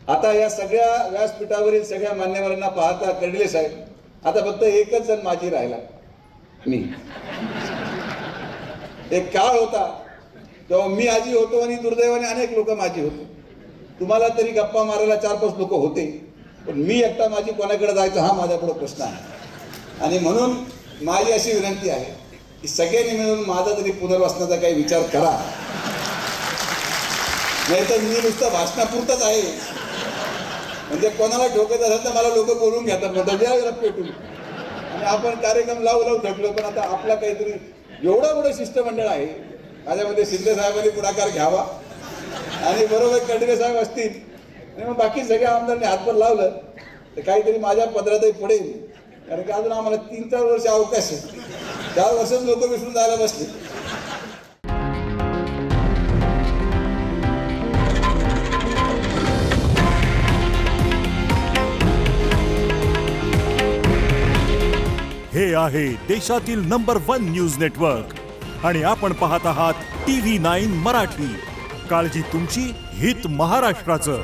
आता या सगळ्या व्यासपीठावरील सगळ्या मान्यवरांना पाहता कर्डिले साहेब आता फक्त एकच जण माझी राहिला, मी. एक काळ होता तेव्हा मी आजी होतो आणि दुर्दैवाने अनेक लोक माझी होते. तुम्हाला तरी गप्पा मारायला 4-5 लोक होते, पण मी एकटा माझी कोणाकडे जायचं हा माझ्यापुढे प्रश्न आहे. आणि म्हणून माझी अशी विनंती आहे की सगळ्यांनी मिळून माझा तरी पुनर्वसनाचा काही विचार करा, नाहीतर मी नुसतं भाषणापुरतंच आहे. म्हणजे कोणाला ठोकत असेल तर मला लोक बोलून घेतात, म्हणतात या पेटून. आणि आपण कार्यक्रम लावू थकलो, पण आता आपला काहीतरी एवढं मोठं शिष्टमंडळ आहे, माझ्यामध्ये शिंदे साहेबांनी पुढाकार घ्यावा आणि बरोबर कर्डिले साहेब असतील आणि मग बाकी सगळ्या आमदारांनी हातभार लावलं तर काहीतरी माझ्या पदरातही पडेल. कारण की अजून आम्हाला 3-4 वर्ष अवकाश आहे. 4 वर्षच लोक विसरून जायला बसले. हे आहे देशातील नंबर 1 न्यूज नेटवर्क आणि आपण पाहत आहात TV9 मराठी. काळजी तुमची, हित महाराष्ट्राचं.